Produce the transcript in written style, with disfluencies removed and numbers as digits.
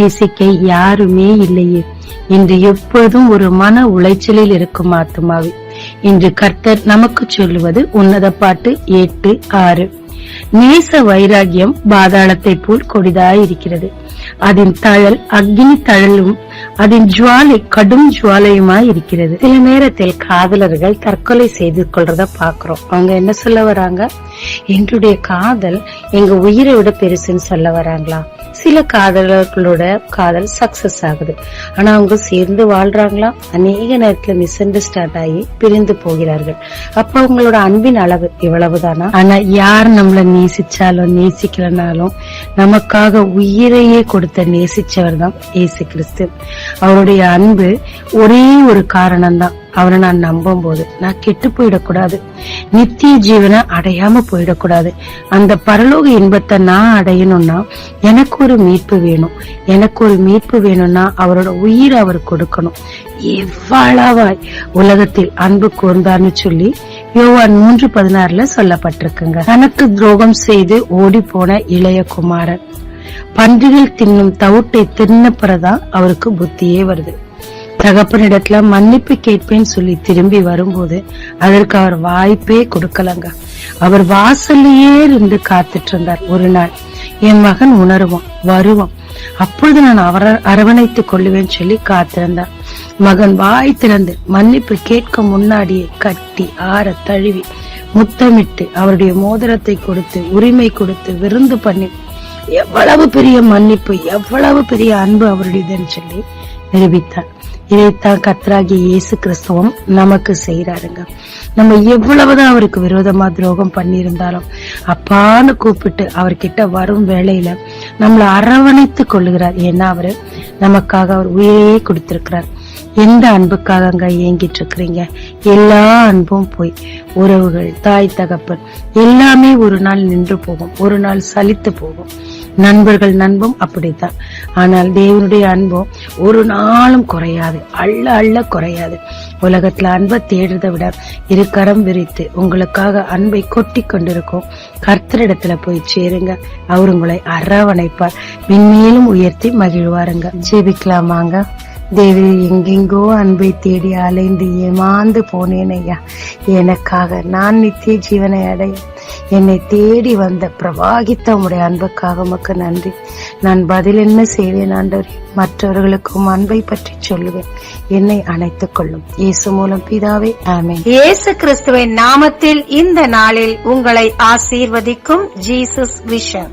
நேசிக்க யாருமே இல்லையே இன்று எப்போதும் ஒரு மன உளைச்சலில் இருக்கும் ஆத்மாவே, இன்று கர்த்தர் நமக்கு சொல்லுவது உன்னத பாட்டு 8:6. நேச வைராகியம் பாதாளத்தை போல் கொடிதாயிருக்கிறது. அதன் தழல் அக்னி தழலும் அதன் ஜுவாலை கடும் ஜுவாலையுமாய் இருக்கிறது. சில நேரத்தில் காதலர்கள் தற்கொலை செய்து கொள்றத பாக்குறோம். அவங்க என்ன சொல்ல வராங்க? என்னுடைய காதல் எங்க உயிரை விட பெருசுன்னு சொல்ல வராங்களா? சில காதலர்களோட காதல் சக்சஸ் ஆகுது, ஆனா அவங்க சேர்ந்து வாழ்றாங்களா? அநேக நேரத்துல மிஸ் அண்டர்ஸ்டாண்ட் ஆகி பிரிந்து போகிறார்கள். அப்ப அவங்களோட அன்பின் அளவு இவ்வளவுதானா? ஆனா யார் நம்மள நேசிச்சாலும் நேசிக்கலனாலும் நமக்காக உயிரையே கொடுத்த நேசிச்சவர் தான் இயேசு கிறிஸ்து. அவருடைய அன்பு ஒரே ஒரு காரணம் தான், அவரை நான் நம்பும் போது நான் கெட்டு போயிடக்கூடாது, நித்திய ஜீவனை அடையாம போயிடக்கூடாது. அந்த பரலோக இன்பத்தை நான் அடையணும்னா எனக்கு ஒரு மீட்பு வேணும். எனக்கு ஒரு மீட்பு வேணும்னா அவரோட உயிரை அவர் கொடுக்கணும். எவ்வளவாய் உலகத்தில் அன்பு கூர்ந்தார்னு சொல்லி யோவான் 3:16 சொல்லப்பட்டிருக்குங்க. தனக்கு துரோகம் செய்து ஓடி போன இளைய குமாரன் பன்றிகள் தின்னும் தவுட்டை தின்னப்புறதான் அவருக்கு புத்தியே வருது. தகப்பனிடத்துல மன்னிப்பு கேட்பேன்னு சொல்லி திரும்பி வரும்போது அதற்கு அவர் வாய்ப்பே கொடுக்கலங்க. அவர் வாசல்லையே இருந்து காத்துட்டு இருந்தார். ஒரு நாள் என் மகன் உணருவான், வருவான், அப்பொழுது நான் அவரை அரவணைத்துக் கொள்ளுவேன்னு சொல்லி காத்திருந்தார். மகன் வாய் திறந்து மன்னிப்பு கேட்க முன்னாடியே கட்டி ஆற தழுவி முத்தமிட்டு அவருடைய மோதிரத்தை கொடுத்து உரிமை கொடுத்து விருந்து பண்ணி எவ்வளவு பெரிய மன்னிப்பு, எவ்வளவு பெரிய அன்பு அவருடையதுன்னு சொல்லி நிரூபித்தார். இதைத்தான் கர்த்தராகிய இயேசு கிறிஸ்துவும் நமக்கு செய்யறாருங்க. நம்ம எவ்வளவுதான் அவருக்கு விரோதமா துரோகம் பண்ணியிருந்தாலும் அப்பான்னு கூப்பிட்டு அவர்கிட்ட வரும் வேளையில நம்மளை அரவணைத்து கொள்ளுகிறார். ஏன்னா அவரு நமக்காக அவர் உயிரையே கொடுத்திருக்கிறார். எந்த அன்புக்காக ஏங்கிட்டு இருக்கிறீங்க? எல்லா அன்பும் போய் உறவுகள், தாய் தகப்பன் எல்லாமே ஒரு நாள் நின்று போகும், ஒரு நாள் சலித்து போகும். நண்பர்கள் நண்பும் அப்படித்தான். ஆனால் தேவனுடைய அன்பும் ஒரு நாளும் குறையாது, அள்ள அள்ள குறையாது. உலகத்துல அன்பை தேடுறதை விட இரு கரம் விரித்து உங்களுக்காக அன்பை கொட்டி கொண்டிருக்கும் கர்த்தரிடத்துல போய் சேருங்க. அவர் உங்களை அரவணைப்பார், மென்மேலும் உயர்த்தி மகிழ்வாருங்க. ஜெபிக்கலாமாங்க. தேவி, எங்கெங்கோ அன்பை தேடி அலைந்து ஏமாந்து போனேன் ஐயா. எனக்காக நான் நித்திய ஜீவனை அடைய என்னை தேடி வந்த பிரவாகித்த உடைய அன்புக்காக உமக்கு நன்றி. நான் பதில் என்ன செய்வேன் ஆண்டவரே? மற்றவர்களுக்கும் அன்பை பற்றி சொல்லுவேன். என்னை அணைத்துக் கொள்ளும் இயேசு மூலம் பிதாவே, ஆமென். இயேசு கிறிஸ்துவின் நாமத்தில் இந்த நாளில் உங்களை ஆசீர்வதிக்கும் ஜீசஸ் விஷன்.